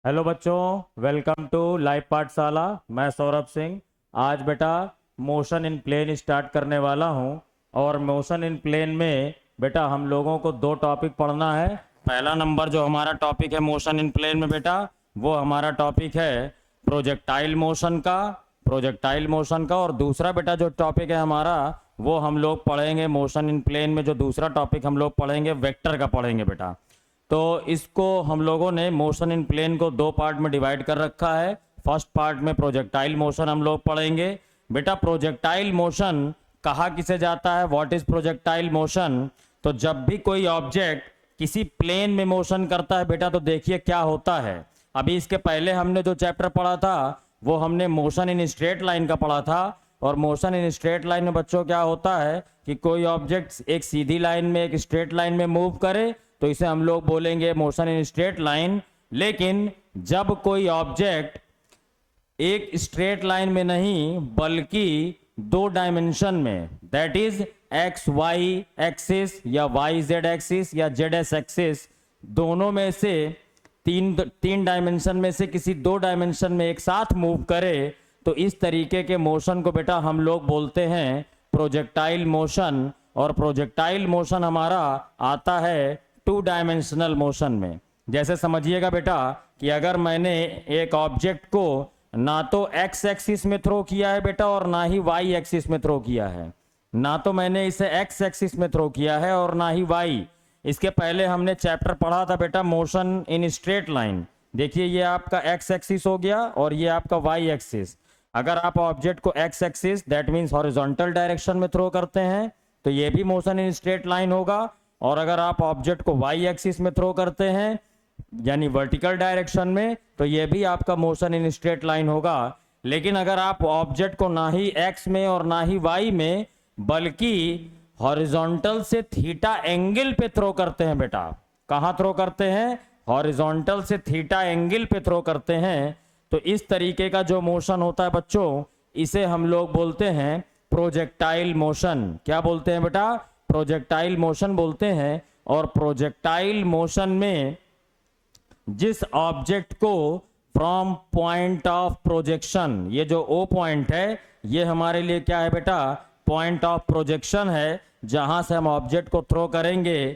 Hello बच्चों, welcome to live पाठशाला। मैं सौरभ सिंह। आज बेटा मोशन इन प्लेन स्टार्ट करने वाला हूं। और मोशन इन प्लेन में बेटा हम लोगों को दो टॉपिक पढ़ना है। पहला नंबर जो हमारा टॉपिक है मोशन इन प्लेन में बेटा, वो हमारा टॉपिक है प्रोजेक्टाइल मोशन का। और दूसरा बेटा जो टॉपिक है हमारा, वो हम लोग पढ़ेंगे मोशन इन प्लेन में। जो दूसरा टॉपिक हम लोग पढ़ेंगे वेक्टर का पढ़ेंगे बेटा। तो इसको हम लोगों ने मोशन इन प्लेन को दो पार्ट में डिवाइड कर रखा है। फर्स्ट पार्ट में प्रोजेक्टाइल मोशन हम लोग पढ़ेंगे बेटा। प्रोजेक्टाइल मोशन कहा किसे जाता है, व्हाट इज प्रोजेक्टाइल मोशन। तो जब भी कोई ऑब्जेक्ट किसी प्लेन में मोशन करता है बेटा, तो देखिए क्या होता है। अभी इसके पहले हमने जो चैप्टर पढ़ा था वो हमने मोशन इन स्ट्रेट लाइन का पढ़ा था। और मोशन इन स्ट्रेट लाइन में बच्चों क्या होता है कि कोई ऑब्जेक्ट एक सीधी लाइन में, एक स्ट्रेट लाइन में मूव करे तो इसे हम लोग बोलेंगे मोशन इन स्ट्रेट लाइन। लेकिन जब कोई ऑब्जेक्ट एक स्ट्रेट लाइन में नहीं बल्कि दो डायमेंशन में, that is X Y axis या वाई जेड एक्सिस या जेड एस एक्सिस, दोनों में से तीन डायमेंशन में से किसी दो डायमेंशन में एक साथ मूव करे, तो इस तरीके के मोशन को बेटा हम लोग बोलते हैं प्रोजेक्टाइल मोशन। और प्रोजेक्टाइल मोशन हमारा आता है टू डायमेंशनल मोशन में। जैसे समझिएगा बेटा कि अगर मैंने एक ऑब्जेक्ट को ना तो एक्स एक्सिस में थ्रो किया है बेटा और ना ही वाई एक्सिस में थ्रो किया है, ना तो मैंने इसे एक्स एक्सिस में थ्रो किया है और ना ही वाई। इसके पहले हमने चैप्टर पढ़ा था बेटा मोशन इन स्ट्रेट लाइन। देखिए ये आपका एक्स एक्सिस हो गया और ये आपका वाई एक्सिस। अगर आप ऑब्जेक्ट को x axis that means horizontal direction में थ्रो करते हैं तो ये भी मोशन इन स्ट्रेट लाइन होगा। और अगर आप ऑब्जेक्ट को वाई एक्सिस में थ्रो करते हैं यानी वर्टिकल डायरेक्शन में, तो ये भी आपका मोशन इन स्ट्रेट लाइन होगा। लेकिन अगर आप ऑब्जेक्ट को ना ही एक्स में और ना ही वाई में बल्कि हॉरिजॉन्टल से थीटा एंगल पे थ्रो करते हैं बेटा, कहां थ्रो करते हैं, हॉरिजॉन्टल से थीटा एंगल पे थ्रो करते हैं, तो इस तरीके का जो मोशन होता है बच्चों, इसे हम लोग बोलते हैं प्रोजेक्टाइल मोशन। क्या बोलते हैं बेटा, प्रोजेक्टाइल मोशन बोलते हैं। और प्रोजेक्टाइल मोशन में जिस ऑब्जेक्ट को फ्रॉम पॉइंट ऑफ प्रोजेक्शन, ये जो ओ पॉइंट है ये हमारे लिए क्या है बेटा, पॉइंट ऑफ प्रोजेक्शन है, जहां से हम ऑब्जेक्ट को थ्रो करेंगे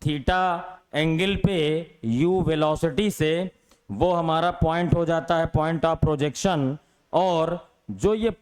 थीटा एंगल पे यू वेलोसिटी से, वो हमारा पॉइंट हो जाता है पॉइंट ऑफ प्रोजेक्शन। और जो ये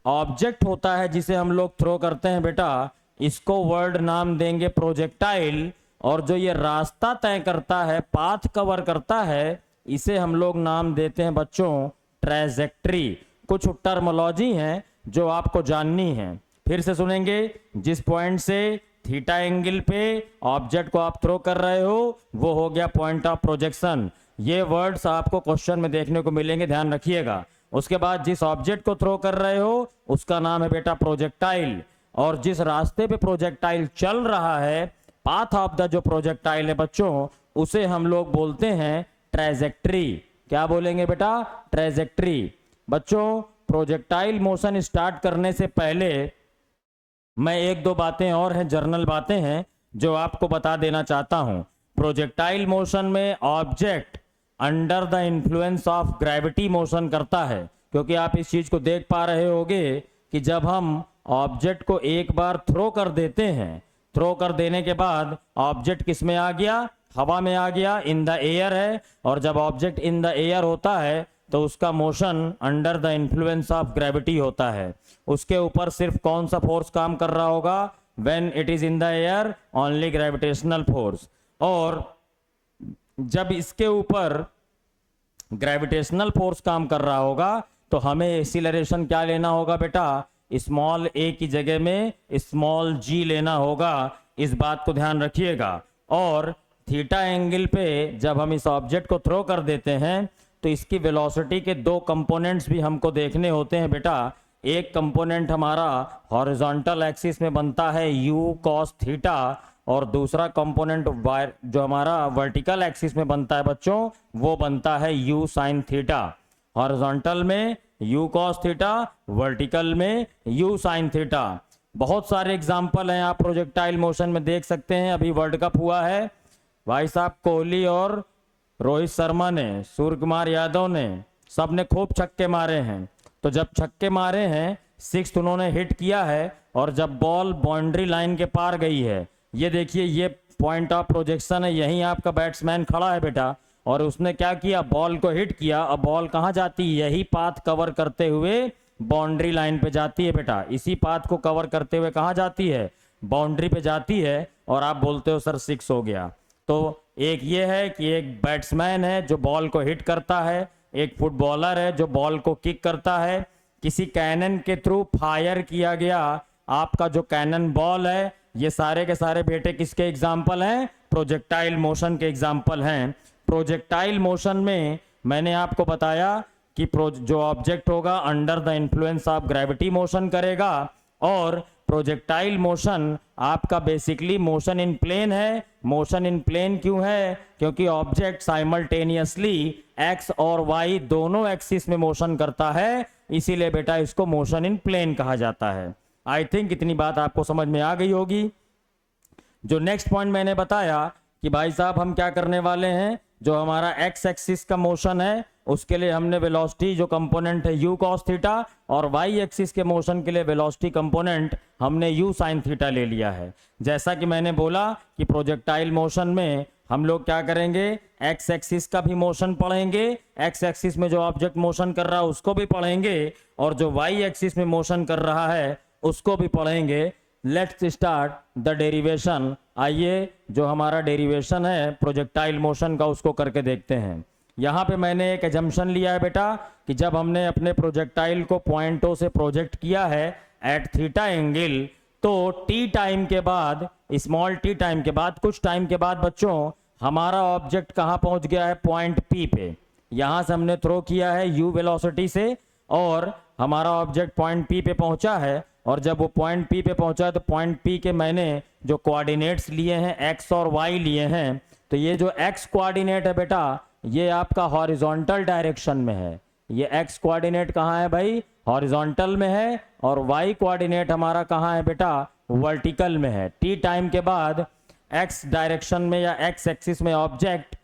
ऑब्जेक्ट होता है जिसे हम लोग थ्रो करते हैं बेटा, इसको वर्ड नाम देंगे प्रोजेक्टाइल। और जो ये रास्ता तय करता है, पाथ कवर करता है, इसे हम लोग नाम देते हैं बच्चों ट्रैजेक्टरी। कुछ टर्मोलॉजी हैं जो आपको जाननी है, फिर से सुनेंगे। जिस पॉइंट से थीटा एंगल पे ऑब्जेक्ट को आप थ्रो कर रहे हो वो हो गया पॉइंट ऑफ प्रोजेक्शन। ये वर्ड्स आपको क्वेश्चन में देखने को मिलेंगे, ध्यान रखिएगा। उसके बाद जिस ऑब्जेक्ट को थ्रो कर रहे हो उसका नाम है बेटा प्रोजेक्टाइल। और जिस रास्ते पे प्रोजेक्टाइल चल रहा है, पाथ ऑफ द जो प्रोजेक्टाइल है बच्चों, उसे हम लोग बोलते हैं ट्रैजेक्टरी। क्या बोलेंगे बेटा, ट्रैजेक्टरी। बच्चों प्रोजेक्टाइल मोशन स्टार्ट करने से पहले मैं एक दो बातें और हैं, जर्नल बातें हैं जो आपको बता देना चाहता हूं। प्रोजेक्टाइल मोशन में object under the influence of gravity motion करता है। क्योंकि आप इस चीज को देख पा रहे होंगे कि जब हम ऑब्जेक्ट को एक बार थ्रो कर देते हैं, थ्रो कर देने के बाद ऑब्जेक्ट किस में आ गया, हवा में आ गया, इन द एयर है। और जब ऑब्जेक्ट इन द एयर होता है तो उसका motion under the influence of gravity होता है। उसके ऊपर सिर्फ कौन सा फोर्स काम कर रहा होगा, when it is in the air only gravitational force. और जब इसके ऊपर ग्रेविटेशनल फोर्स काम कर रहा होगा तो हमें एक्सीलरेशन क्या लेना होगा बेटा, स्मॉल ए की जगह में स्मॉल जी लेना होगा। इस बात को ध्यान रखिएगा। और थीटा एंगल पे जब हम इस ऑब्जेक्ट को थ्रो कर देते हैं तो इसकी वेलोसिटी के दो कंपोनेंट्स भी हमको देखने होते हैं बेटा। एक कंपोनेंट हमारा हॉरिजॉन्टल एक्सिस में बनता है u cos थीटा, और दूसरा कंपोनेंट जो हमारा वर्टिकल एक्सिस में बनता है बच्चों, वो बनता है u sin थीटा। हॉरिजॉन्टल में u cos थीटा, वर्टिकल में u sin थीटा। बहुत सारे एग्जाम्पल हैं, आप प्रोजेक्टाइल मोशन में देख सकते हैं। अभी वर्ल्ड कप हुआ है, भाई साहब कोहली और रोहित शर्मा ने, सूर्य कुमार यादव ने, सब ने खूब छक्के मारे हैं। तो जब छक्के मारे हैं, सिक्स उन्होंने हिट किया है, और जब बॉल बाउंड्री लाइन के पार गई है, ये देखिए ये पॉइंट ऑफ प्रोजेक्शन है, यहीं आपका बैट्समैन खड़ा है बेटा, और उसने क्या किया, बॉल को हिट किया। अब बॉल कहाँ जाती है, यही पाथ कवर करते हुए बाउंड्री लाइन पे जाती है बेटा। इसी पाथ को कवर करते हुए कहाँ जाती है, बाउंड्री पे जाती है, और आप बोलते हो सर सिक्स हो गया। तो एक ये है कि एक बैट्समैन है जो बॉल को हिट करता है, एक फुटबॉलर है जो बॉल को किक करता है। किसी कैनन के थ्रू फायर किया गया आपका जो कैनन बॉल है, ये सारे के सारे बेटे किसके एग्जाम्पल हैं, प्रोजेक्टाइल मोशन के एग्जाम्पल हैं। प्रोजेक्टाइल मोशन में मैंने आपको बताया कि जो ऑब्जेक्ट होगा under the influence of gravity motion करेगा, और प्रोजेक्टाइल मोशन आपका बेसिकली मोशन इन प्लेन है। मोशन इन प्लेन क्यों है, क्योंकि ऑब्जेक्ट साइमल्टेनियसली एक्स और वाई दोनों एक्सिस में मोशन करता है, इसीलिए बेटा इसको मोशन इन प्लेन कहा जाता है। आई थिंक इतनी बात आपको समझ में आ गई होगी। जो नेक्स्ट पॉइंट मैंने बताया कि भाई साहब हम क्या करने वाले हैं, जो हमारा एक्स एक्सिस का मोशन है उसके लिए हमने वेलोसिटी जो कंपोनेंट है u cos थीटा, और y एक्सिस के मोशन के लिए वेलोसिटी कंपोनेंट हमने u sin थीटा ले लिया है। जैसा कि मैंने बोला कि प्रोजेक्टाइल मोशन में हम लोग क्या करेंगे, एक्स एक्सिस का भी मोशन पढ़ेंगे, एक्स एक्सिस में जो ऑब्जेक्ट मोशन कर रहा है उसको भी पढ़ेंगे, और जो y एक्सिस में मोशन कर रहा है उसको भी पढ़ेंगे। Let's start the derivation. आइए जो हमारा डेरिवेशन है प्रोजेक्टाइल मोशन का उसको करके देखते हैं। यहाँ पे मैंने एक एजम्पशन लिया है बेटा कि जब हमने अपने प्रोजेक्टाइल को पॉइंटों से प्रोजेक्ट किया है एट थीटा एंगल, तो टी टाइम के बाद, स्मॉल टी टाइम के बाद, कुछ टाइम के बाद बच्चों हमारा ऑब्जेक्ट कहाँ पहुँच गया है, पॉइंट पी पे। यहाँ से हमने थ्रो किया है u वेलोसिटी से, और हमारा ऑब्जेक्ट पॉइंट पी पे पहुँचा है। और जब वो पॉइंट पी पे पहुँचा है तो पॉइंट पी के मैंने जो कोऑर्डिनेट्स लिए हैं x और y लिए हैं, तो ये जो x कोऑर्डिनेट है बेटा ये आपका हॉरिजॉन्टल डायरेक्शन में है। ये x कोऑर्डिनेट कहाँ है भाई, हॉरिजॉन्टल में है, और y कोऑर्डिनेट हमारा कहाँ है बेटा, वर्टिकल में है। t टाइम के बाद x डायरेक्शन में या x एक्सिस में ऑब्जेक्ट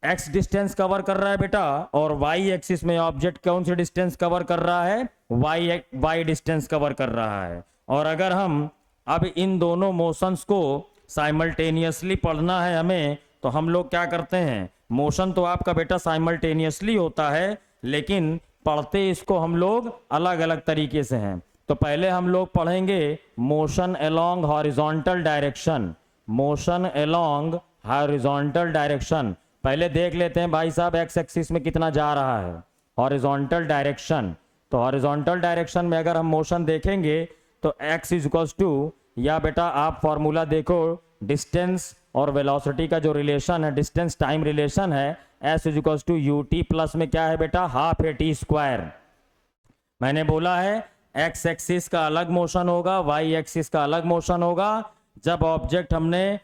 x डिस्टेंस कवर कर रहा है बेटा, और y एक्सिस में ऑब्जेक्ट कौन सी डिस्टेंस कवर कर रहा है, y डिस्टेंस कवर कर रहा है। और अगर हम अब इन दोनों मोशंस को साइमल्टेनियसली पढ़ना है हमें, तो हम लोग क्या करते हैं, मोशन तो आपका बेटा साइमल्टेनियसली होता है, लेकिन पढ़ते इसको हम लोग अलग अलग तरीके से हैं। तो पहले हम लोग पढ़ेंगे motion along horizontal direction. Motion along horizontal direction पहले देख लेते हैं भाई साहब, एक्स एक्सिस में कितना जा रहा है, हॉरिजॉन्टल डायरेक्शन। तो हॉरिजॉन्टल डायरेक्शन में अगर हम मोशन देखेंगे तो x इज इक्वल्स टू, या बेटा आप फॉर्मूला देखो, डिस्टेंस और वेलोसिटी का जो रिलेशन है, डिस्टेंस टाइम रिलेशन है, s is equals to U T plus में क्या है बेटा, हाफ ए टी स्क्वायर। मैंने बोला है x एक्सिस का अलग मोशन होगा, y एक्सिस का अलग मोशन होगा। जब ऑब्जेक्ट हमने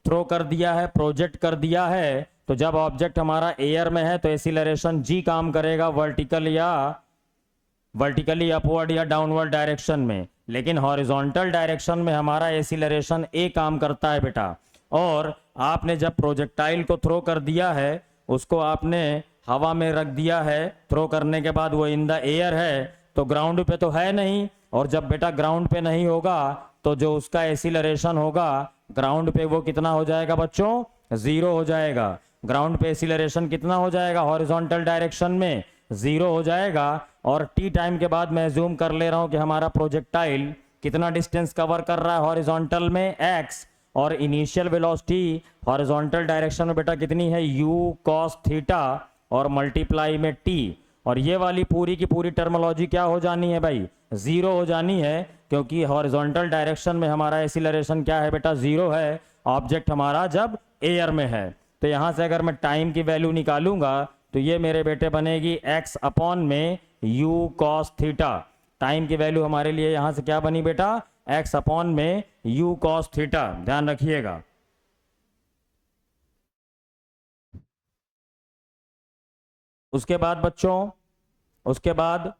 थ्रो कर दिया है, प्रोजेक्ट कर दिया है, तो जब ऑब्जेक्ट हमारा एयर में है तो एक्सीलरेशन g काम करेगा वर्टिकली अपवर्ड या डाउनवर्ड डायरेक्शन में, लेकिन हॉरिजॉन्टल डायरेक्शन में हमारा एक्सीलरेशन a काम करता है बेटा। और आपने जब प्रोजेक्टाइल को थ्रो कर दिया है, उसको आपने हवा में रख दिया है, थ्रो करने के बाद वो इन द एयर है, तो ग्राउंड पे तो है नहीं, और जब बेटा ग्राउंड पे नहीं होगा तो जो उसका एक्सीलरेशन होगा ग्राउंड पे वो कितना हो जाएगा बच्चों, 0 हो जाएगा। ग्राउंड पे एक्सीलरेशन कितना हो जाएगा, हॉरिजॉन्टल डायरेक्शन में 0 हो जाएगा। और टी टाइम के बाद मैं जूम कर ले रहा हूं कि हमारा प्रोजेक्टाइल कितना डिस्टेंस कवर कर रहा है हॉरिजॉन्टल में, x, और इनिशियल वेलोसिटी हॉरिजॉन्टल डायरेक्शन में बेटा कितनी है, u cos थीटा और मल्टीप्लाई में t। और ये वाली पूरी की पूरी टर्मोलॉजी क्या हो जानी है भाई, 0 हो जानी है, क्योंकि हॉरिजॉन्टल डायरेक्शन में हमारा एक्सीलरेशन क्या है बेटा, 0 है, ऑब्जेक्ट हमारा जब एयर में है। तो यहाँ से अगर मैं टाइम की वैल्यू निकालूंगा तो ये मेरे बेटे बनेगी x अपॉन में u cos थीटा। टाइम की वैल्यू हमारे लिए यहाँ से क्या बनी बेटा, x अपॉन में u cos थीटा, ध्यान रखिएगा। उसके बाद बच्चों, उसके बाद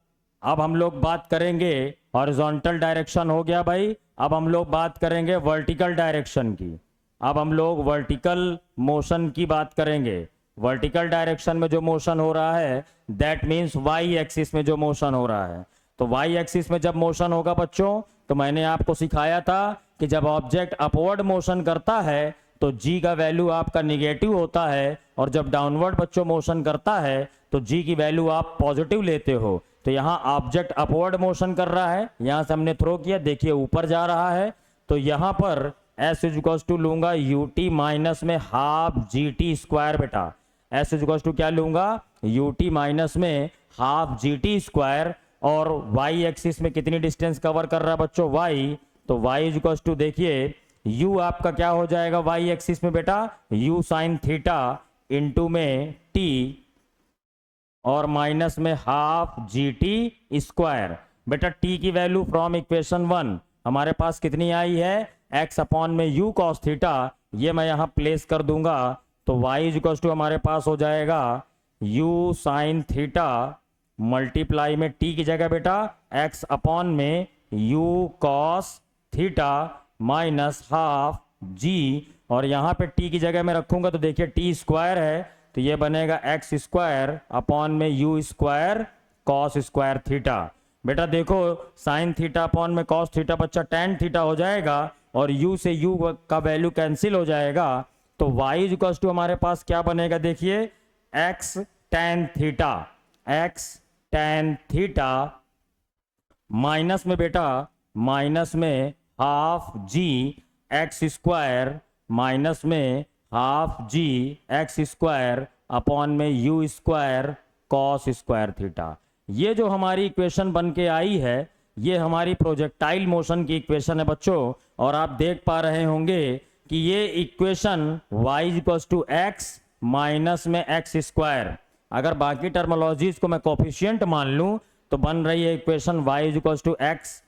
अब हम लोग बात करेंगे, हॉरिजॉन्टल डायरेक्शन हो गया भाई, अब हम लोग बात करेंगे वर्टिकल डायरेक्शन की। अब हम लोग वर्टिकल मोशन की बात करेंगे। वर्टिकल डायरेक्शन में जो मोशन हो रहा है दैट मीन्स वाई एक्सिस में जो मोशन हो रहा है। तो वाई एक्सिस में जब मोशन होगा बच्चों, तो मैंने आपको सिखाया था कि जब ऑब्जेक्ट अपवर्ड मोशन करता है तो जी का वैल्यू आपका निगेटिव होता है, और जब डाउनवर्ड बच्चों मोशन करता है तो जी की वैल्यू आप पॉजिटिव लेते हो। तो यहाँ ऑब्जेक्ट अपवर्ड मोशन कर रहा है, यहाँ से हमने थ्रो किया, देखिए ऊपर जा रहा है, तो यहाँ पर एस इक्वल्स टू लूंगा यू टी माइनस में हाफ जी टी स्क्वायर। बेटा एस इक्वल्स टू क्या लूंगा, यू टी माइनस में हाफ जी टी स्क्वायर, और वाई एक्सिस में कितनी डिस्टेंस कवर कर रहा है बच्चों, वाई, तो वाई इक्वल्स टू देखिए u आपका क्या हो जाएगा वाई एक्सिस में बेटा, u साइन थीटा इंटू में t और माइनस में हाफ जी टी स्क्वायर। बेटा t की वैल्यू फ्रॉम इक्वेशन 1 हमारे पास कितनी आई है, x अपॉन में u कॉस थीटा, ये मैं यहां प्लेस कर दूंगा, तो y इक्वल टू हमारे पास हो जाएगा u साइन थीटा मल्टीप्लाई में t की जगह बेटा x अपॉन में u cos theta minus half g, और यहाँ पे t की जगह में रखूंगा तो देखिए t स्क्वायर है, तो ये बनेगा x स्क्वायर अपॉन में u square cos square theta. बेटा देखो साइन थीटा अपॉन में कॉस थीटा बच्चा टेन थीटा हो जाएगा, और u से u का वैल्यू कैंसिल हो जाएगा, तो y इक्वल टू हमारे पास क्या बनेगा, देखिए x tan theta, x ten theta minus में बेटा माइनस में half G X square minus में half G X square upon में U square cos square theta. ये जो हमारी इक्वेशन बन के आई है ये हमारी प्रोजेक्टाइल मोशन की इक्वेशन है बच्चों, और आप देख पा रहे होंगे कि ये equation y equals to X minus में एक्स स्क्वायर, अगर बाकी टर्मोलॉजीज को मैं कोफिशिएंट मान लूं तो बन रही है equation y equals to X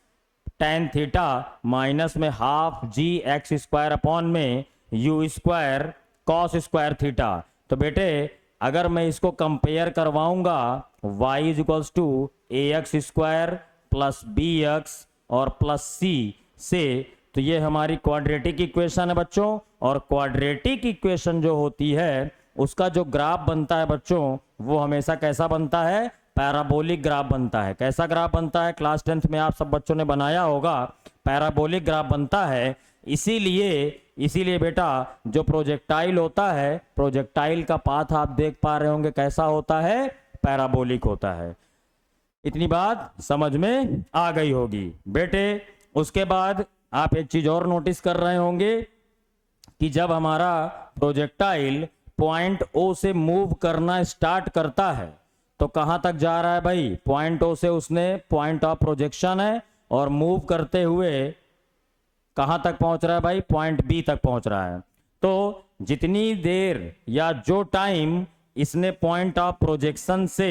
tan theta minus में half G X square upon में U square cos square theta. तो बेटे अगर मैं इसको कंपेयर करवाऊंगा y equals to A X square plus B X और प्लस सी से, तो ये हमारी क्वाड्रेटिक इक्वेशन है बच्चों, और क्वाड्रेटिक इक्वेशन जो होती है उसका जो ग्राफ बनता है बच्चों वो हमेशा कैसा बनता है, पैराबोलिक ग्राफ बनता है। कैसा ग्राफ बनता है, क्लास 10th में आप सब बच्चों ने बनाया होगा, पैराबोलिक ग्राफ बनता है। इसीलिए बेटा जो प्रोजेक्टाइल होता है, प्रोजेक्टाइल का पाथ आप देख पा रहे होंगे कैसा होता है, पैराबोलिक होता है। इतनी बात समझ में आ गई होगी बेटे। उसके बाद आप एक चीज और नोटिस कर रहे होंगे कि जब हमारा प्रोजेक्टाइल पॉइंट ओ से मूव करना स्टार्ट करता है तो कहां तक जा रहा है भाई, पॉइंट ओ से उसने पॉइंट ऑफ प्रोजेक्शन है, और मूव करते हुए कहां तक पहुंच रहा है भाई, पॉइंट बी तक पहुंच रहा है। तो जितनी देर या जो टाइम इसने पॉइंट ऑफ प्रोजेक्शन से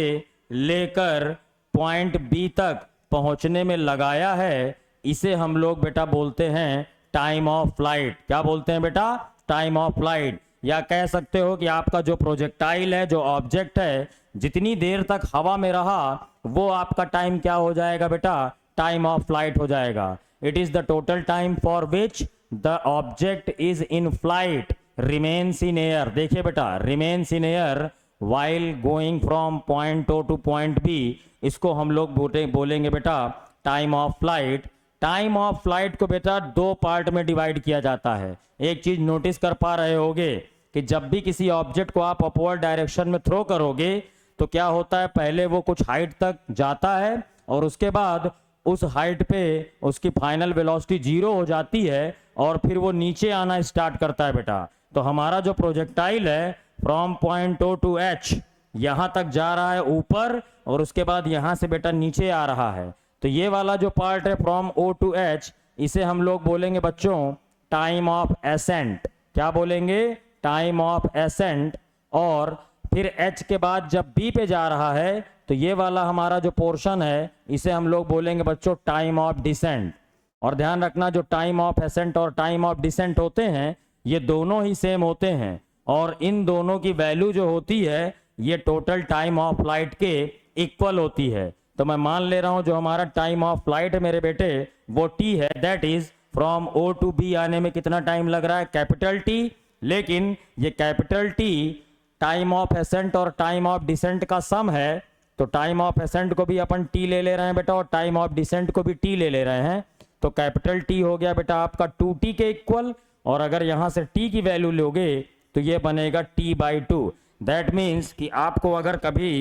लेकर पॉइंट बी तक पहुंचने में लगाया है, इसे हम लोग बेटा बोलते हैं टाइम ऑफ फ्लाइट। क्या बोलते हैं बेटा, टाइम ऑफ फ्लाइट। या कह सकते हो कि आपका जो प्रोजेक्टाइल है, जो ऑब्जेक्ट है, जितनी देर तक हवा में रहा वो आपका टाइम क्या हो जाएगा बेटा, टाइम ऑफ फ्लाइट हो जाएगा। It is the total time for which the object is in flight remains in air. देखिए बेटा remains in air while going from point O to point B, इसको हम लोग बोलेंगे बेटा time of flight. Time of flight को बेटा दो पार्ट में डिवाइड किया जाता है। एक चीज नोटिस कर पा रहे होगे कि जब भी किसी ऑब्जेक्ट को आप अपवर्ड डायरेक्शन में थ्रो करोगे तो क्या होता है, पहले वो कुछ हाइट तक जाता है और उसके बाद उस हाइट पे उसकी फाइनल वेलोसिटी 0 हो जाती है और फिर वो नीचे आना स्टार्ट करता है बेटा। तो हमारा जो प्रोजेक्टाइल है from point O to H यहां तक जा रहा है ऊपर, और उसके बाद यहां से बेटा नीचे आ रहा है। तो ये वाला जो पार्ट है फ्रॉम ओ टू एच, इसे हम लोग बोलेंगे बच्चों टाइम ऑफ एसेंट। क्या बोलेंगे, टाइम ऑफ एसेंट। और फिर एच के बाद जब बी पे जा रहा है तो ये वाला हमारा जो पोर्शन है इसे हम लोग बोलेंगे बच्चों टाइम ऑफ डिसेंट। और ध्यान रखना जो टाइम ऑफ एसेंट और टाइम ऑफ डिसेंट होते हैं ये दोनों ही सेम होते हैं, और इन दोनों की वैल्यू जो होती है ये टोटल टाइम ऑफ फ्लाइट के इक्वल होती है। तो मैं मान ले रहा हूं जो हमारा टाइम ऑफ फ्लाइट है मेरे बेटे वो टी है, that is from O to B आने में कितना टाइम लग रहा है, कैपिटल टी। लेकिन ये capital T time of accent और टाइम ऑफ डिसेंट का सम है, तो टाइम ऑफ एसेंट को भी अपन टी ले रहे हैं बेटा और टाइम ऑफ डिसेंट को भी टी ले रहे हैं, तो कैपिटल टी हो गया बेटा आपका 2t के इक्वल, और अगर यहां से t की वैल्यू लोगे तो ये बनेगा t/2। दैट मीन्स कि आपको अगर कभी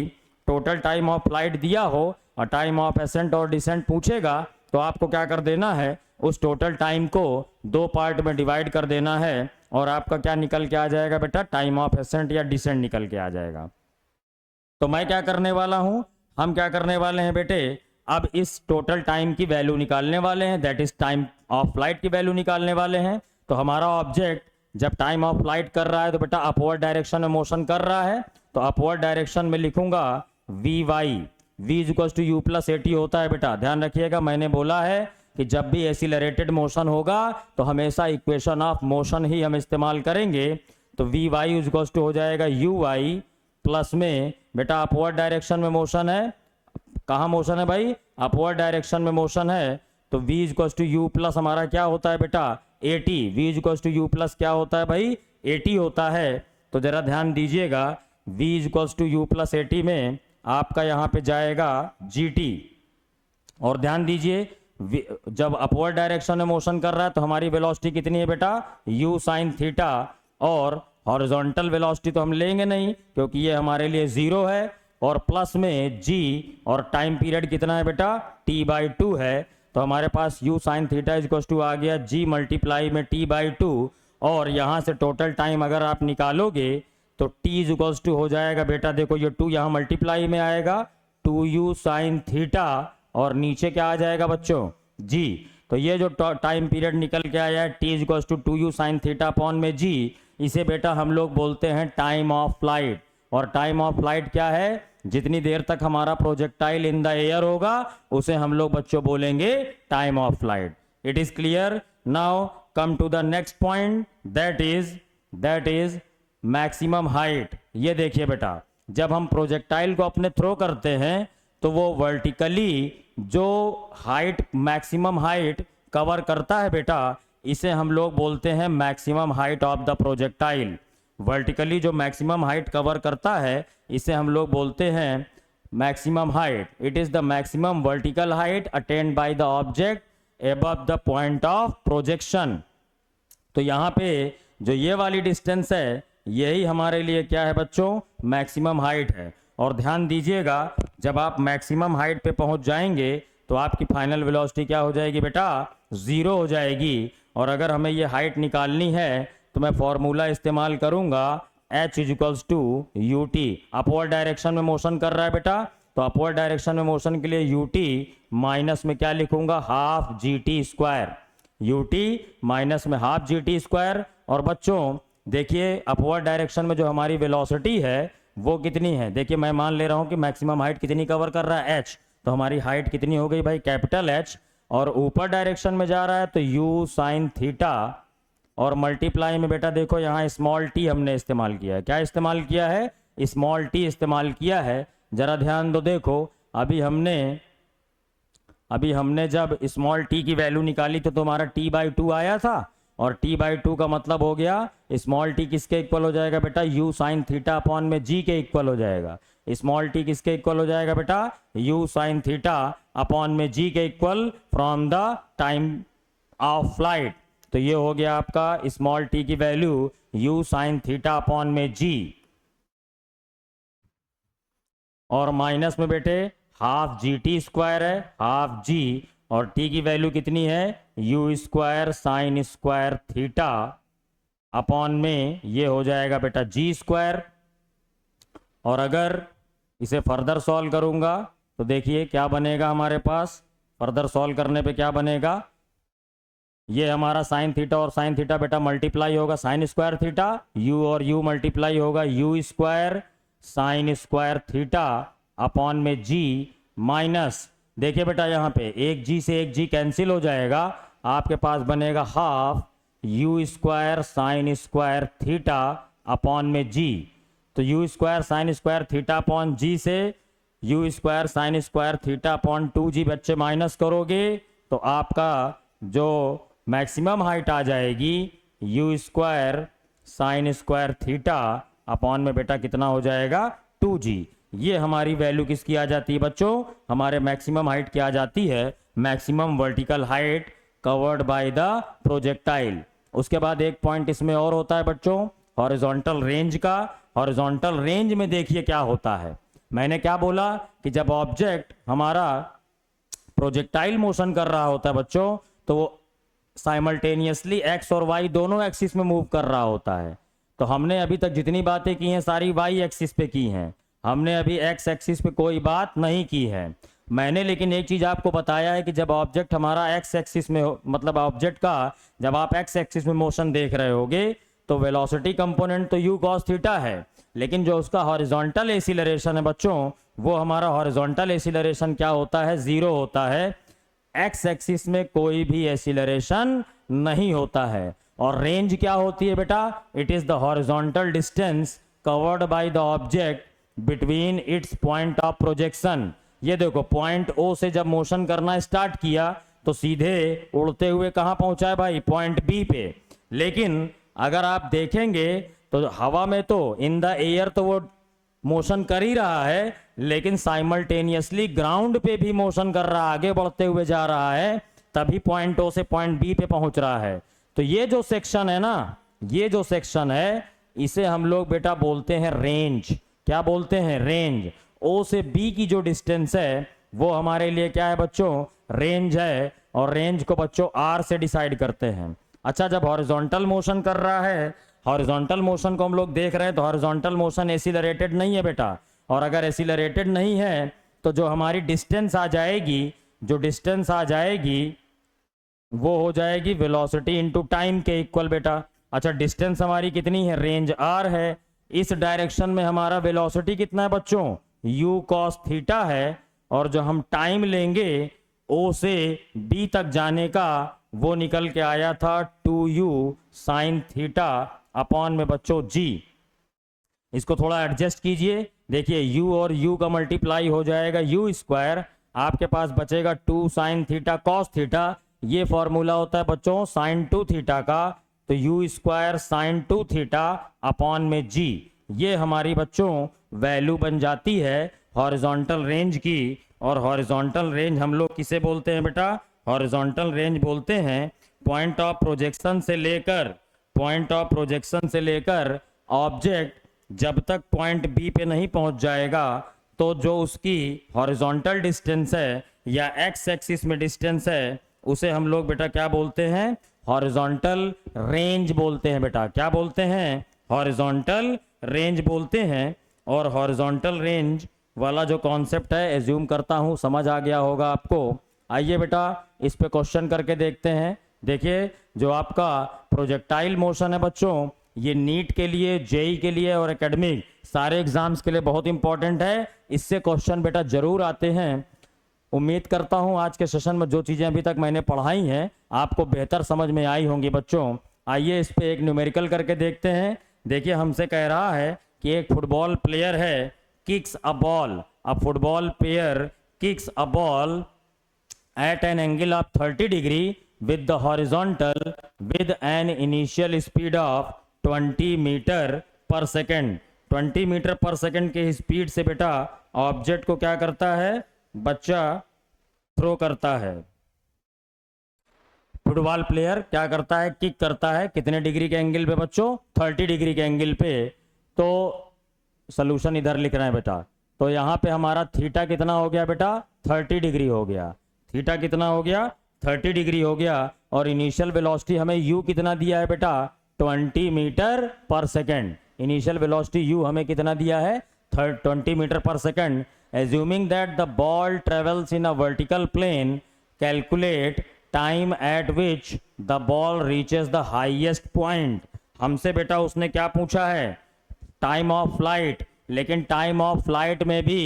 टोटल टाइम ऑफ फ्लाइट दिया हो और टाइम ऑफ एसेंट और डिसेंट पूछेगा तो आपको क्या कर देना है, उस टोटल टाइम को 2 पार्ट में डिवाइड कर देना है और आपका क्या निकल के आ जाएगा बेटा, टाइम ऑफ एसेंट या डिसेंट निकल के आ जाएगा। तो मैं क्या करने वाला हूं, हम क्या करने वाले हैं बेटे, अब इस टोटल टाइम की वैल्यू निकालने वाले हैं, that is time of flight की वैल्यू निकालने वाले हैं। तो हमारा ऑब्जेक्ट जब टाइम ऑफ फ्लाइट कर रहा है तो बेटा अपवर्ड डायरेक्शन में मोशन कर रहा है, तो अपवर्ड डायरेक्शन में लिखूंगा V Y, v is equal to U plus A T होता है बेटा। ध्यान रखिएगा, मैंने बोला है कि जब भी एसिलरेटेड मोशन होगा तो हमेशा इक्वेशन ऑफ मोशन ही हम इस्तेमाल करेंगे। तो V Y is equal to हो जाएगा यू वाई प्लस में बेटा अपवर्ड डायरेक्शन में मोशन है, कहाँ मोशन है भाई, अपवर्ड डायरेक्शन में मोशन है, तो v is equal to U plus हमारा क्या होता है बेटा, A T. V is equal to U plus क्या होता है भाई, ए टी होता है। तो जरा ध्यान दीजिएगा, v is equal to U plus A T में आपका यहाँ पे जाएगा जी टी। और ध्यान दीजिए, जब अपवर्ड डायरेक्शन में मोशन कर रहा है तो हमारी वेलोसिटी कितनी है बेटा, u साइन थीटा, और हॉरिजॉन्टल वेलोसिटी तो हम लेंगे नहीं क्योंकि ये हमारे लिए 0 है, और प्लस में g, और टाइम पीरियड कितना है बेटा, t/2 है। तो हमारे पास u sine theta is equal to आ गया g मल्टीप्लाई में t/2, और यहाँ से टोटल टाइम अगर आप निकालोगे तो t इज इक्वल टू हो जाएगा बेटा, देखो ये 2 यहाँ मल्टीप्लाई में आएगा 2u साइन थीटा, और नीचे क्या आ जाएगा बच्चों, g। तो ये जो टाइम पीरियड निकल के आया है t is equal to 2u sine theta upon में g, इसे बेटा हम लोग बोलते हैं टाइम ऑफ फ्लाइट। और टाइम ऑफ फ्लाइट क्या है, जितनी देर तक हमारा प्रोजेक्टाइल इन द एयर होगा उसे हम लोग बच्चों बोलेंगे time of flight. It is clear. Now come to the next point, that is maximum height. ये देखिए बेटा, जब हम प्रोजेक्टाइल को अपने थ्रो करते हैं तो वो वर्टिकली जो हाइट, मैक्सिमम हाइट कवर करता है बेटा, इसे हम लोग बोलते हैं maximum height of the projectile. Vertically जो मैक्सिमम हाइट कवर करता है इसे हम लोग बोलते हैं maximum height. It is the maximum vertical height attend by the object above the point of projection. तो यहाँ पे जो ये वाली डिस्टेंस है यही हमारे लिए क्या है बच्चों, मैक्सिमम हाइट है। और ध्यान दीजिएगा, जब आप मैक्सिमम हाइट पे पहुंच जाएंगे तो आपकी फाइनल वेलोसिटी क्या हो जाएगी बेटा, 0 हो जाएगी। और अगर हमें ये हाइट निकालनी है तो मैं फॉर्मूला इस्तेमाल करूंगा h is equals to U T. Upward direction में मोशन कर रहा है बेटा, तो अपवर्ड डायरेक्शन में मोशन के लिए यू टी माइनस में क्या लिखूंगा, half G T square, U T minus में हाफ जी टी स्क्वायर। और बच्चों देखिए, अपवर्ड डायरेक्शन में जो हमारी वेलोसिटी है वो कितनी है, देखिए मैं मान ले रहा हूं कि मैक्सिमम हाइट कितनी कवर कर रहा है, h, तो हमारी हाइट कितनी हो गई भाई, कैपिटल H। और ऊपर डायरेक्शन में जा रहा है तो u साइन थीटा, और मल्टीप्लाई में बेटा देखो यहाँ स्मॉल t हमने इस्तेमाल किया है। क्या इस्तेमाल किया है, स्मॉल t इस्तेमाल किया है। जरा ध्यान दो, देखो अभी हमने जब स्मॉल t की वैल्यू निकाली तो तुम्हारा t/2 आया था, और t/2 का मतलब हो गया स्मॉल t किसके इक्वल हो जाएगा बेटा, u साइन थीटा अपॉन में g के इक्वल हो जाएगा। स्मॉल t किसके इक्वल हो जाएगा बेटा, u साइन थीटा अपॉन में g के equal from the time of flight. तो ये हो गया आपका स्मॉल t की value u sine theta upon में g, और माइनस में बेटे हाफ जी टी स्क्वायर है, हाफ g, और t की वैल्यू कितनी है, u square sine square theta upon में ये हो जाएगा बेटा g स्क्वायर। और अगर इसे फर्दर सॉल्व करूंगा तो देखिए क्या बनेगा हमारे पास, फर्दर सॉल्व करने पे क्या बनेगा, ये हमारा साइन थीटा और साइन थीटा बेटा मल्टीप्लाई होगा साइन स्क्वायर थीटा, u और u मल्टीप्लाई होगा u square sine square theta upon में g, माइनस देखिए बेटा यहाँ पे एक g से एक g कैंसिल हो जाएगा, आपके पास बनेगा half u square sine square theta upon में g। तो u square sine square theta upon g से u square sine square theta upon 2g बच्चे माइनस करोगे तो आपका जो मैक्सिमम हाइट आ जाएगी u square sine square theta upon में बेटा कितना हो जाएगा 2g। ये हमारी वैल्यू किसकी आ जाती है बच्चों, हमारे मैक्सिमम हाइट क्या आ जाती है, maximum vertical height covered by the projectile. उसके बाद एक पॉइंट इसमें और होता है बच्चों हॉरिजॉन्टल रेंज का। हॉरिजॉन्टल रेंज में देखिए क्या होता है, मैंने क्या बोला कि जब ऑब्जेक्ट हमारा प्रोजेक्टाइल मोशन कर रहा होता है बच्चों तो वो साइमल्टेनियसली एक्स और वाई दोनों एक्सिस में मूव कर रहा होता है। तो हमने अभी तक जितनी बातें की हैं सारी वाई एक्सिस पे की हैं, हमने अभी एक्स एक्सिस पे कोई बात नहीं की है। मैंने लेकिन एक चीज आपको बताया है कि जब ऑब्जेक्ट हमारा एक्स एक्सिस में मतलब ऑब्जेक्ट का जब आप एक्स एक्सिस में मोशन देख रहे होगे तो वेलोसिटी कंपोनेंट तो u cos थीटा है, लेकिन जो उसका हॉरिजॉन्टल एसिलरेशन है बच्चों वो हमारा हॉरिजॉन्टल एसिलरेशन क्या होता है, 0 होता है। एक्स एक्सिस में कोई भी एसिलरेशन नहीं होता है। और रेंज क्या होती है बेटा, it is the horizontal distance covered by the object between its point of projection. ये देखो पॉइंट ओ से जब मोशन करना स्टार्ट किया तो सीधे उड़ते हुए कहां पहुंचा है भाई, पॉइंट बी पे। लेकिन अगर आप देखेंगे तो हवा में तो इन द एयर तो वो मोशन कर ही रहा है, लेकिन साइमल्टेनियसली ग्राउंड पे भी मोशन कर रहा है, आगे बढ़ते हुए जा रहा है, तभी पॉइंट ओ से पॉइंट बी पे पहुंच रहा है। तो ये जो सेक्शन है ना, ये जो सेक्शन है इसे हम लोग बेटा बोलते हैं रेंज। क्या बोलते हैं, रेंज। ओ से बी की जो डिस्टेंस है वो हमारे लिए क्या है बच्चों, रेंज है। और रेंज को बच्चों आर से डिसाइड करते हैं। अच्छा, जब हॉरिजॉन्टल मोशन कर रहा है, हॉरिजॉन्टल मोशन को हम लोग देख रहे हैं तो हॉरिजॉन्टल मोशन एसिलरेटेड नहीं है बेटा। और अगर एसिलरेटेड नहीं है तो जो हमारी डिस्टेंस आ जाएगी, जो डिस्टेंस आ जाएगी वो हो जाएगी वेलोसिटी इनटू टाइम के इक्वल बेटा। अच्छा, डिस्टेंस हमारी कितनी है, रेंज आर है। इस डायरेक्शन में हमारा वेलोसिटी कितना है बच्चों, u cos थीटा है। और जो हम टाइम लेंगे O से B तक जाने का वो निकल के आया था 2u sin थीटा अपॉन में बच्चों g। इसको थोड़ा एडजस्ट कीजिए, देखिए u और u का मल्टीप्लाई हो जाएगा u स्क्वायर, आपके पास बचेगा 2 sin थीटा cos थीटा। ये फॉर्मूला होता है बच्चों sin 2 थीटा का, तो u square sin 2 theta upon में g। ये हमारी बच्चों वैल्यू बन जाती है हॉरिजॉन्टल रेंज की। और हॉरिजॉन्टल रेंज हम लोग किसे बोलते हैं बेटा, हॉरिजॉन्टल रेंज बोलते हैं पॉइंट ऑफ प्रोजेक्शन से लेकर, पॉइंट ऑफ प्रोजेक्शन से लेकर ऑब्जेक्ट जब तक पॉइंट बी पे नहीं पहुंच जाएगा तो जो उसकी हॉरिजॉन्टल डिस्टेंस है या एक्स एक्सिस में डिस्टेंस है उसे हम लोग बेटा क्या बोलते हैं, हॉरिजॉन्टल रेंज बोलते हैं बेटा। क्या बोलते हैं, हॉरिजॉन्टल रेंज बोलते हैं। और हॉरिजॉन्टल रेंज वाला जो कॉन्सेप्ट है एज्यूम करता हूं समझ आ गया होगा आपको। आइए बेटा इस पे क्वेश्चन करके देखते हैं। देखिए जो आपका प्रोजेक्टाइल मोशन है बच्चों ये नीट के लिए, जेई के लिए और एकेडमिक सारे एग्जाम्स के लिए बहुत इंपॉर्टेंट है। इससे क्वेश्चन बेटा जरूर आते हैं। उम्मीद करता हूं आज के सेशन में जो चीजें अभी तक मैंने पढ़ाई हैं आपको बेहतर समझ में आई होंगी बच्चों। आइए इस पे एक न्यूमेरिकल करके देखते हैं। देखिए हमसे कह रहा है कि एक फुटबॉल प्लेयर है, kicks a ball, a football player kicks a ball at an angle of 30 degree with the horizontal with an initial speed of 20 metre per second. 20 metre per second के स्पीड से बेटा object को क्या करता है, बच्चा throw करता है। फुटबॉल प्लेयर क्या करता है, किक करता है, कितने डिग्री के एंगल पे बच्चों, 30 डिग्री के एंगल पे। तो सोल्यूशन इधर लिख रहे हैं बेटा, तो यहां पे हमारा थीटा कितना हो गया बेटा, 30 डिग्री हो गया। थीटा कितना हो गया, 30 डिग्री हो गया। और इनिशियल वेलोसिटी हमें u कितना दिया है बेटा, 20 metre per second. Initial velocity u हमें कितना दिया है, 20 metre per second. Assuming that the ball travels in a vertical plane, calculate time at which the ball reaches the highest point. हमसे बेटा उसने क्या पूछा है, टाइम ऑफ फ्लाइट। लेकिन टाइम ऑफ फ्लाइट में भी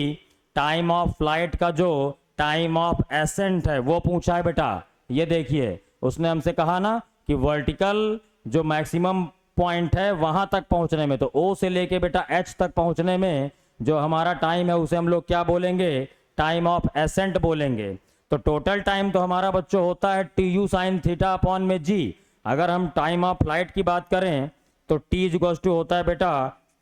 टाइम ऑफ फ्लाइट का जो टाइम ऑफ एसेंट है वो पूछा है बेटा। ये देखिए उसने हमसे कहा ना कि वर्टिकल जो मैक्सिमम पॉइंट है वहां तक पहुंचने में, तो O से लेके बेटा H तक पहुंचने में जो हमारा टाइम है उसे हम लोग क्या बोलेंगे, टाइम ऑफ एसेंट बोलेंगे। तो टोटल टाइम तो हमारा बच्चों होता है TU साइन थीटा अपॉन में G। अगर हम टाइम ऑफ फ्लाइट की बात करें तो T इक्वल्स टू होता है बेटा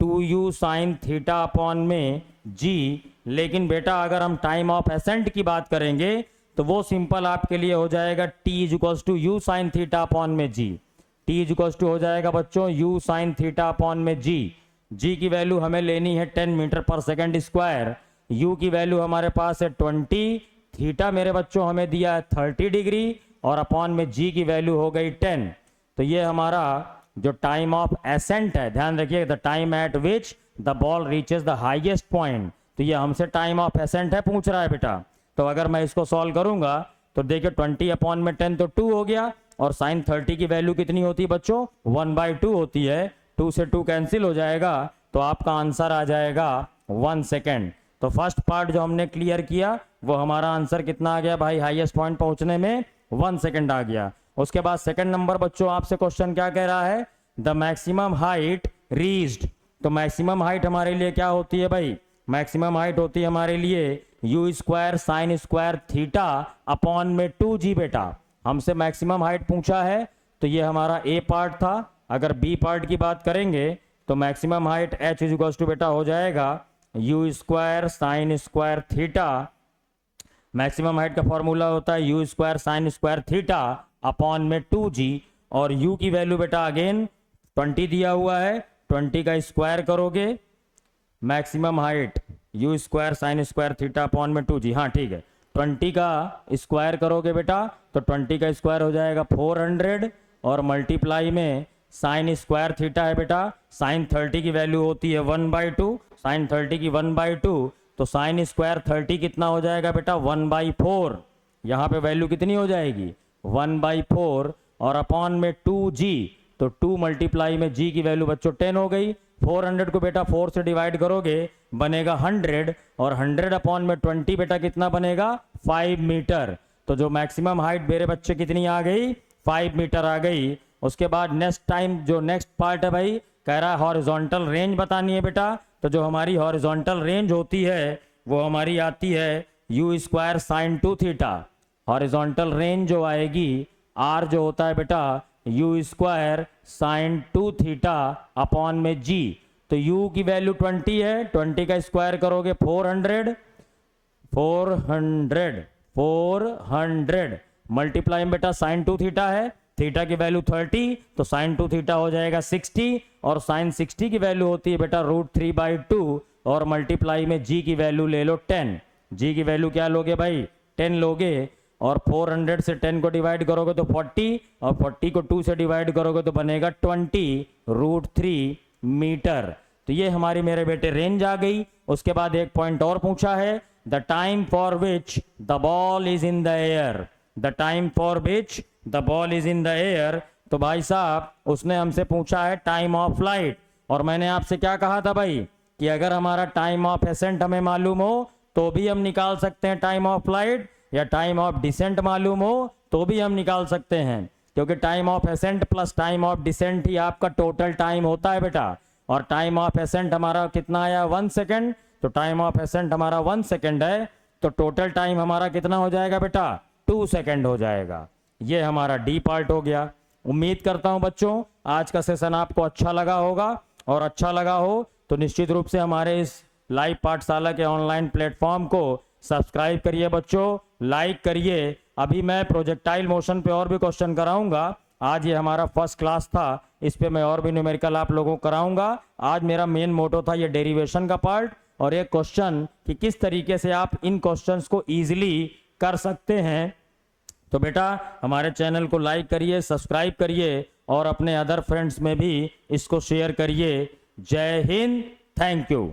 2u साइन थीटा अपॉन में g। लेकिन बेटा अगर हम टाइम ऑफ एसेंट की बात करेंगे तो वो सिंपल आपके लिए हो जाएगा t is equals to U sine theta upon में g। t is equals to हो जाएगा बच्चों u साइन थीटा अपॉन में g। g की वैल्यू हमें लेनी है 10 metre per second square, u की वैल्यू हमारे पास है 20, थीटा मेरे बच्चों हमें दिया है 30 डिग्री और अपॉन में g की वैल्यू हो गई 10। तो ये हमारा जो टाइम ऑफ एसेंट है, ध्यान रखिए, the time at which the ball reaches the highest point. तो ये हमसे टाइम ऑफ एसेंट है पूछ रहा है बेटा। तो अगर मैं इसको सॉल्व करूंगा तो देखिए 20 अपॉन में 10 तो 2 हो गया, और साइन 30 की वैल्यू कितनी होती है बच्चों, 1/2 होती है। 2 से 2 कैंसिल हो जाएगा तो आपका आंसर आ जाएगा 1 सेकेंड। तो फर्स्ट पार्ट जो हमने क्लियर किया वो हमारा आंसर कितना आ गया भाई, हाईएस्ट पॉइंट पहुंचने में 1 सेकेंड आ गया। उसके बाद सेकंड नंबर बच्चों आपसे क्वेश्चन क्या कह रहा है, द मैक्सिमम हाइट रीच्ड। तो मैक्सिमम हाइट हमारे लिए क्या होती है भाई, मैक्सिमम हाइट होती है हमारे लिए you square sine square theta upon में 2g। बेटा हमसे मैक्सिमम हाइट पूछा है तो ये हमारा ए पार्ट था। अगर बी पार्ट की बात करेंगे तो maximum height h is equals to बेटा हो जाएगा U square sine square theta. Maximum height का फॉर्मूला होता है U square sine square theta upon में 2g, और u की वैल्यू बेटा अगेन 20 दिया हुआ है, 20 का स्क्वायर करोगे, maximum height you square sine square theta upon में 2g। हाँ ठीक है, 20 का स्क्वायर करोगे बेटा तो 20 का स्क्वायर हो जाएगा 400, और मल्टीप्लाई में साइन स्क्वायर थीटा है बेटा, साइन 30 की वैल्यू होती है 1/2, साइन 30 की 1/2, तो साइन स्क्वायर 30 कितना हो जाएगा बेटा 1/4। यहाँ पे वैल्यू कितनी हो जाएगी 1/4, और अपॉन में 2g, तो 2 मल्टीप्लाई में g की वैल्यू बच्चों 10 हो गई। 400 को बेटा 4 से डिवाइड करोगे बनेगा 100, और 100 अपॉन में 20 बेटा कितना बनेगा 5 मीटर। तो जो मैक्सिमम हाइट मेरे बच्चे कितनी आ गई 5 मीटर आ गई। उसके बाद नेक्स्ट पार्ट है भाई, कह रहा है हॉरिजॉन्टल रेंज बतानी है बेटा। तो जो हमारी हॉरिजॉन्टल रेंज होती है वो हमारी आती है U square sign 2 theta. Horizontal range जो आएगी आर जो होता है बेटा you square sign 2 theta upon में जी। तो u की वैल्यू 20 है, 20 का स्क्वायर करोगे 400 मल्टीप्लाई में बेटा साइन 2 थीटा है, थीटा की वैल्यू 30, तो साइन 2 थीटा हो जाएगा 60, और साइन 60 की वैल्यू होती है बेटा √3/2, और मल्टीप्लाई में g की वैल्यू ले लो 10। g की वैल्यू क्या लोगे भाई 10 लोगे, और 400 से 10 को डिवाइड करोगे तो 40, और 40 को 2 से डिवाइड करोगे तो बनेगा 20 √3 मीटर। तो ये हमारी मेरे बेटे रेंज आ गई। उसके बाद एक पॉइंट और पूछा है, the time for which the ball is in the air. The time for which the ball is in the air. तो भाई साहब उसने हमसे पूछा है टाइम ऑफ फ्लाइट, और मैंने आपसे क्या कहा था भाई कि अगर हमारा टाइम ऑफ एसेंट हमें मालूम हो तो भी हम निकाल सकते हैं टाइम ऑफ फ्लाइट, या टाइम ऑफ डिसेंट मालूम हो तो भी हम निकाल सकते हैं, क्योंकि time of ascent plus time of descent ही आपका टोटल टाइम होता है बेटा। और टाइम ऑफ एसेंट हमारा कितना आया 1 सेकेंड, तो टाइम ऑफ एसेंट हमारा 1 सेकेंड है, तो टोटल टाइम हमारा कितना हो जाएगा बेटा 2 सेकेंड हो जाएगा। ये हमारा डी पार्ट हो गया। उम्मीद करता हूं बच्चों आज का सेशन आपको अच्छा लगा होगा, और अच्छा लगा हो तो निश्चित रूप से हमारे इस लाइव पाठशाला के ऑनलाइन प्लेटफॉर्म को सब्सक्राइब करिए बच्चों, लाइक करिए। अभी मैं प्रोजेक्टाइल मोशन पे और भी क्वेश्चन कराऊंगा। आज ये हमारा फर्स्ट क्लास था, इस पे मैं और भी न्यूमेरिकल आप लोगों को कराऊंगा। आज मेरा मेन मोटो था ये डेरिवेशन का पार्ट, और एक क्वेश्चन कि किस तरीके से आप इन क्वेश्चंस को इजीली कर सकते हैं। तो बेटा हमारे चैनल को लाइक करिए, सब्सक्राइब करिए, और अपने अदर फ्रेंड्स में भी इसको शेयर करिए। जय हिंद, थैंक यू।